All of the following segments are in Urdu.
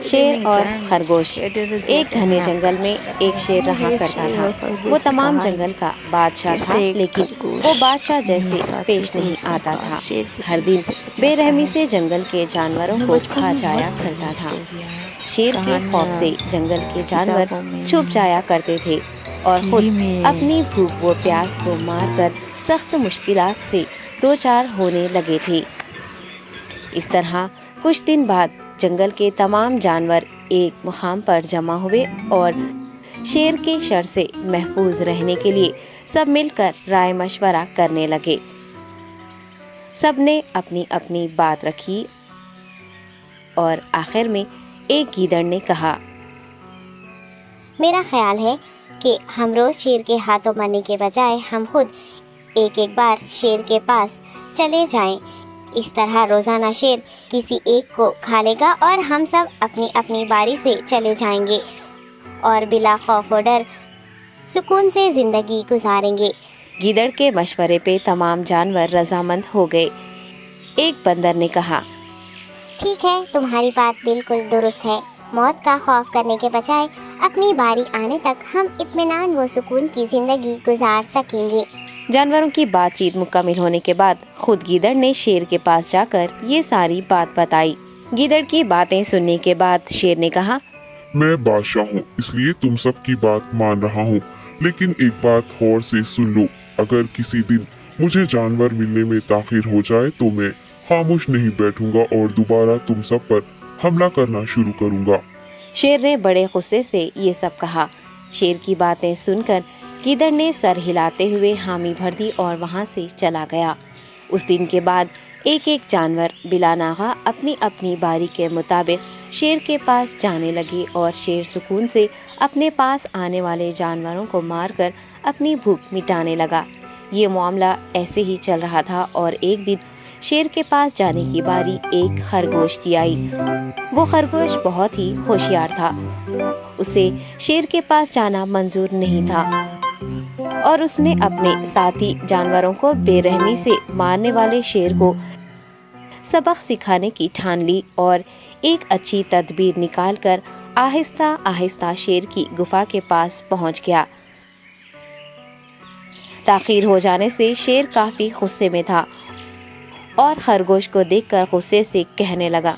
شیر اور خرگوش۔ ایک گھنے جنگل میں ایک شیر رہا کرتا تھا۔ وہ تمام جنگل کا بادشاہ تھا، لیکن وہ بادشاہ جیسے پیش نہیں آتا تھا۔ ہر دن بے رحمی سے جنگل کے جانوروں کو کھا جایا کرتا تھا۔ شیر کے خوف سے جنگل کے جانور چھپ جایا کرتے تھے اور خود اپنی بھوک و پیاس کو مار کر سخت مشکلات سے دوچار ہونے لگے تھے۔ اس طرح کچھ دن بعد جنگل کے تمام جانور ایک مقام پر جمع ہوئے اور شیر کے شر سے محفوظ رہنے کے لیے سب مل کر رائے مشورہ کرنے لگے۔ سب نے اپنی اپنی بات رکھی اور آخر میں ایک گیدڑ نے کہا، میرا خیال ہے کہ ہم روز شیر کے ہاتھوں مرنے کے بجائے ہم خود ایک ایک بار شیر کے پاس چلے جائیں۔ اس طرح روزانہ شیر کسی ایک کو کھا لے گا اور ہم سب اپنی اپنی باری سے چلے جائیں گے اور بلا خوف و ڈر سکون سے زندگی گزاریں گے۔ گیدڑ کے مشورے پہ تمام جانور رضامند ہو گئے۔ ایک بندر نے کہا، ٹھیک ہے، تمہاری بات بالکل درست ہے۔ موت کا خوف کرنے کے بجائے اپنی باری آنے تک ہم اطمینان و سکون کی زندگی گزار سکیں گے۔ جانوروں کی بات چیت مکمل ہونے کے بعد خود گیدڑ نے شیر کے پاس جا کر یہ ساری بات بتائی۔ گیدڑ کی باتیں سننے کے بعد شیر نے کہا، میں بادشاہ ہوں، اس لیے تم سب کی بات مان رہا ہوں، لیکن ایک بات غور سے سن لو۔ اگر کسی دن مجھے جانور ملنے میں تاخیر ہو جائے تو میں خاموش نہیں بیٹھوں گا اور دوبارہ تم سب پر حملہ کرنا شروع کروں گا۔ شیر نے بڑے غصے سے یہ سب کہا۔ شیر کی باتیں سن کر گیدڑ نے سر ہلاتے ہوئے حامی بھر دی اور وہاں سے چلا گیا۔ اس دن کے بعد ایک ایک جانور بلا ناغہ اپنی اپنی باری کے مطابق شیر کے پاس جانے لگے اور شیر سکون سے اپنے پاس آنے والے جانوروں کو مار کر اپنی بھوک مٹانے لگا۔ یہ معاملہ ایسے ہی چل رہا تھا اور ایک دن شیر کے پاس جانے کی باری ایک خرگوش کی آئی۔ وہ خرگوش بہت ہی ہوشیار تھا۔ اسے شیر کے پاس جانا منظور نہیں تھا اور اس نے اپنے ساتھی جانوروں کو بے رحمی سے مارنے والے شیر کو سبق سکھانے کی ٹھان لی اور ایک اچھی تدبیر نکال کر آہستہ آہستہ شیر کی گفا کے پاس پہنچ گیا۔ تاخیر ہو جانے سے شیر کافی غصے میں تھا اور خرگوش کو دیکھ کر غصے سے کہنے لگا،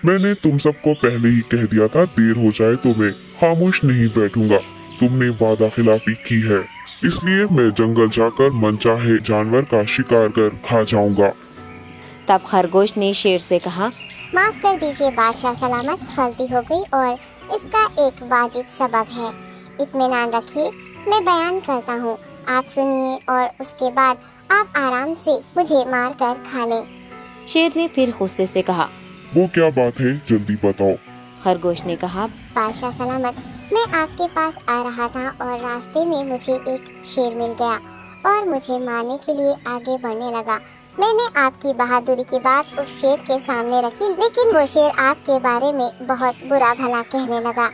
میں نے تم سب کو پہلے ہی کہہ دیا تھا، دیر ہو جائے تو میں خاموش نہیں بیٹھوں گا۔ تم نے وعدہ خلافی کی ہے، اس لیے میں جنگل جا کر من چاہے جانور کا شکار کر کھا جاؤں گا۔ تب خرگوش نے شیر سے کہا، معاف کر دیجیے بادشاہ سلامت، غلطی ہو گئی اور اس کا ایک واجب سبب ہے۔ اطمینان رکھیے، میں بیان کرتا ہوں، آپ سنیے اور اس کے بعد آپ آرام سے مجھے مار کر کھا لیں۔ شیر نے پھر غصے سے کہا، وہ کیا بات ہے، جلدی بتاؤ۔ خرگوش نے کہا، بادشاہ سلامت، میں آپ کے پاس آ رہا تھا اور راستے میں مجھے ایک شیر مل گیا اور مجھے مارنے کے لیے آگے بڑھنے لگا۔ میں نے آپ کی بہادری کی بات اس شیر کے سامنے رکھی، لیکن وہ شیر آپ کے بارے میں بہت برا بھلا کہنے لگا۔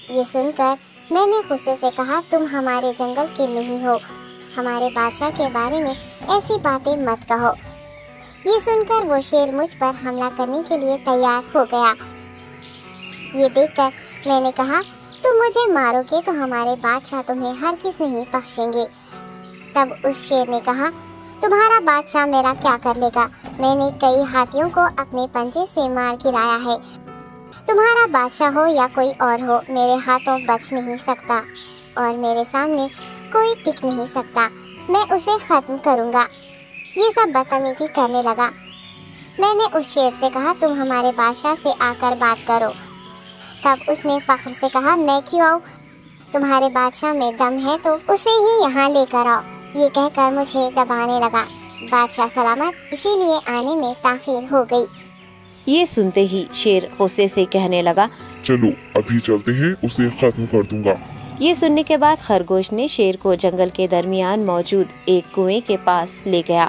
یہ سن کر میں نے غصے سے کہا، تم ہمارے جنگل کے نہیں ہو، ہمارے بادشاہ کے بارے میں ایسی باتیں مت کہو۔ یہ سن کر وہ شیر مجھ پر حملہ کرنے کے لیے تیار ہو گیا۔ یہ دیکھ کر میں نے کہا، تم مجھے مارو گے تو ہمارے بادشاہ تمہیں ہرگز نہیں بخشیں گے۔ تب اس شیر نے کہا، تمہارا بادشاہ میرا کیا کر لے گا؟ میں نے کئی ہاتھیوں کو اپنے پنجے سے مار گرایا ہے۔ تمہارا بادشاہ ہو یا کوئی اور ہو، میرے ہاتھوں بچ نہیں سکتا اور میرے سامنے کوئی ٹک نہیں سکتا۔ میں اسے ختم کروں گا۔ یہ سب بدتمیزی کرنے لگا۔ میں نے اس شیر سے کہا، تم ہمارے بادشاہ سے آ کر بات کرو۔ تب اس نے فخر سے کہا، میں کیوں آؤں؟ تمہارے بادشاہ میں دم ہے تو اسے ہی یہاں لے کر آؤ۔ یہ کہہ کر مجھے دبانے لگا۔ بادشاہ سلامت، اسی لیے آنے میں تاخیر ہو گئی۔ یہ سنتے ہی شیر غصے سے کہنے لگا، چلو ابھی چلتے ہیں، اسے ختم کر دوں گا۔ یہ سننے کے بعد خرگوش نے شیر کو جنگل کے درمیان موجود ایک کنویں کے پاس لے گیا۔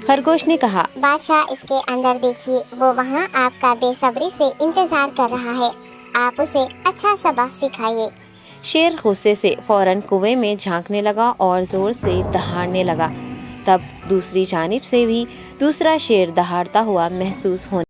خرگوش نے کہا، بادشاہ اس کے اندر دیکھیے، وہ وہاں آپ کا بے صبری سے انتظار کر رہا ہے، آپ اسے اچھا سبق سکھائیے۔ شیر غصے سے فوراً کنویں میں جھانکنے لگا اور زور سے دہاڑنے لگا۔ تب دوسری جانب سے بھی دوسرا شیر دہاڑتا ہوا محسوس ہونے